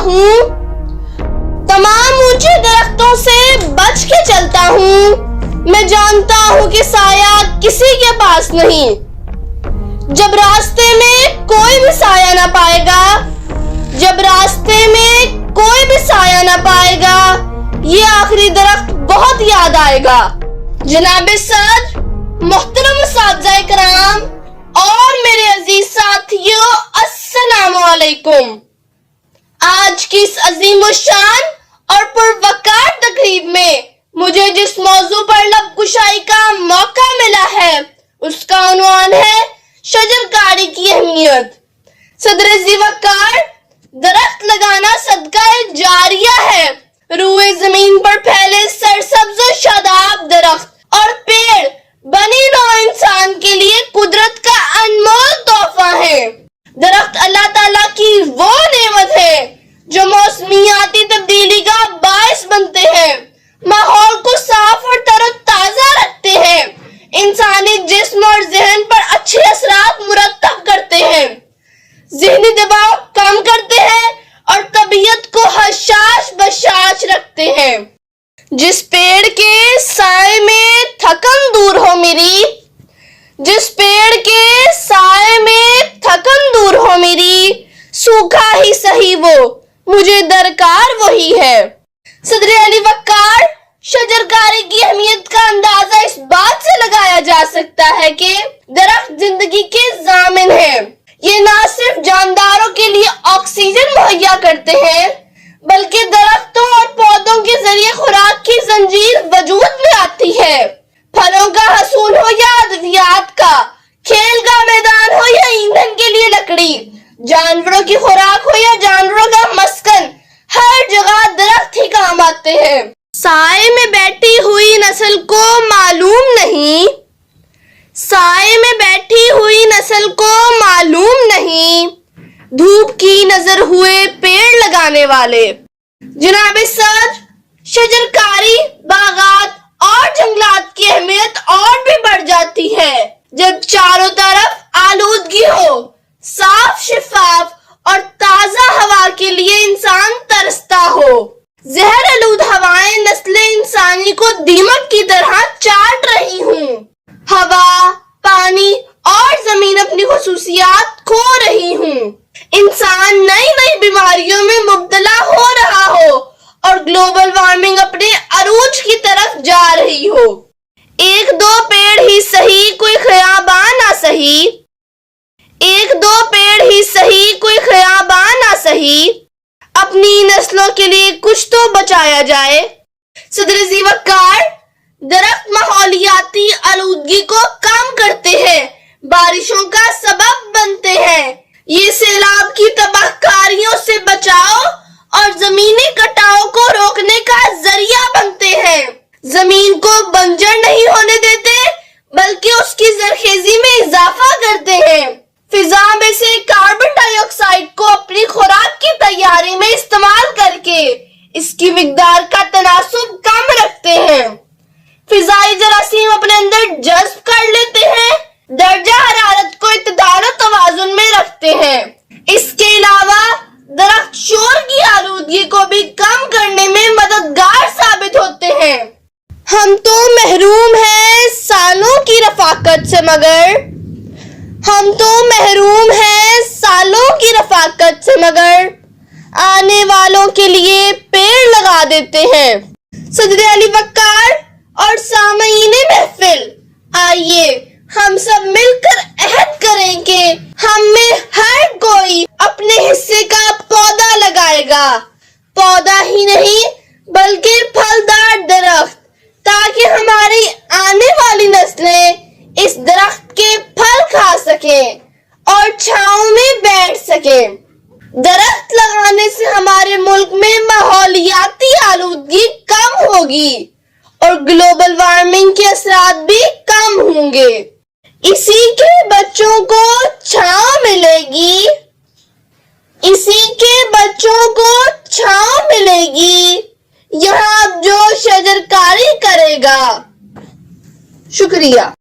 हूँ, तमाम ऊंचे दरख्तों से बच के चलता हूँ। मैं जानता हूँ कि साया किसी के पास नहीं। जब रास्ते में कोई भी साया ना पाएगा, जब रास्ते में कोई भी साया ना पाएगा, ये आखिरी दरख्त बहुत याद आएगा। जनाबे सर, मोहतरम उस्ताद कराम और मेरे अजीज साथियों, अस्सलामु अलैकुम। आज की इस अजीम शान और पुरवकार तकरीब में मुझे जिस मौजू पर लबकुशाई का मौका मिला है, उसका उन्वान है शजरकारी की अहमियत। सदर ज़ीवकार, दरख्त लगाना सदका जारिया है। रूए जमीन पर फैले सरसब्ज और शादाब दरख्त और पेड़ बनी नौ इंसान के लिए कुदरत का अनमोल तोहफा है। दरख्त अल्लाह ताला की वो नेमत है जो मौसमियाती तब्दीली का बायस बनते हैं, माहौल को साफ और तरोताजा रखते हैं, इंसानी जिस्म और जहन पर अच्छे असरात मुरत्तब करते हैं, ज़हनी दबाव कम करते हैं और तबीयत को हशाश बशाश रखते हैं। जिस पेड़ के साए में थकन दूर हो मेरी, जिस पेड़ के साए में थकन दूर हो मेरी, सूखा ही सही वो मुझे दरकार वही है। सदर अली वक्कार, शजरकारी की अहमियत का अंदाजा इस बात से लगाया जा सकता है कि दरख्त जिंदगी के जामिन है। ये ना सिर्फ जानदारों के लिए ऑक्सीजन मुहैया करते हैं, बल्कि दरख्तों और पौधों के जरिए खुराक की जंजीर वजूद में आती है। फलों का हसूल हो या अद्वियात का, खेल का मैदान हो या ईंधन के लिए लकड़ी, जानवरों की खुराक हो या जानवरों का मस्कन, हर जगह दरख्त ही काम आते हैं। साए में बैठी हुई नस्ल को मालूम नहीं, साए में बैठी हुई नस्ल को मालूम नहीं, धूप की नजर हुए पेड़ लगाने वाले। जनाबे सर, शजरकारी, बागात और जंगलात की अहमियत और भी बढ़ जाती है जब चारों तरफ आलूदगी हो। साफ, शिफाफ और ताजा हवा के लिए इंसान तरसता हो। जहर आलूद हवाएं नस्ल इंसानी को दीमक की तरह चाट रही हूँ। हवा, पानी और जमीन अपनी खुसूसियात खो रही हूँ। इंसान नई नई बीमारियों में मुब्तला हो रहा हो और ग्लोबल वार्मिंग अपने अरूज की तरफ जा रही हो। एक दो पेड़ ही सही, कोई खयाबान ना सही, एक दो पेड़ ही सही, कोई खयाबान ना सही, अपनी नस्लों के लिए कुछ तो बचाया जाए। सदर ज़ीवकार, दरख्त माहौलियाती आलूदगी को कम करते हैं, बारिशों का सबब बनते हैं, ये सैलाब की तबाहकारियों से बचाओ और जमीनी कटाव को रोकने का जरिया बनते हैं। जमीन को बंजर नहीं होने देते, बल्कि उसकी जरखेजी में इजाफा करते हैं। फिजा में से कार्बन डाइऑक्साइड को अपनी खुराक की तैयारी में इस्तेमाल करके इसकी मिकदार का तनासुब कम रखते हैं। फिजाई जरासीम अपने अंदर जज्ब कर लेते हैं, दर्जा हरारत को इत्तेदाल और तवाजुन में रखते हैं। इसके अलावा दरख्त शोर की आलूदगी को भी कम करने में मददगार साबित होते हैं। हम तो महरूम हैं सालों की रफाकत से, मगर हम तो महरूम हैं सालों की रफाकत से, मगर आने वालों के लिए पेड़ लगा देते हैं। सदर अली वक्कार और सामईने महफिल, आइए हम सब मिलकर अहद करें कि हम में हर कोई अपने हिस्से का पौधा लगाएगा। पौधा ही नहीं बल्कि फलदार दरख्त, ताकि हमारी आने वाली नस्लें इस दरख्त के फल खा सकें और छांव में बैठ सकें। दरख्त लगाने से हमारे मुल्क में माहौलियाती आलूदगी कम होगी और ग्लोबल वार्मिंग के असरात भी कम होंगे। इसी के बच्चों को छांव मिलेगी, इसी के बच्चों को छांव मिलेगी, यहाँ जो शजरकारी करेगा। शुक्रिया।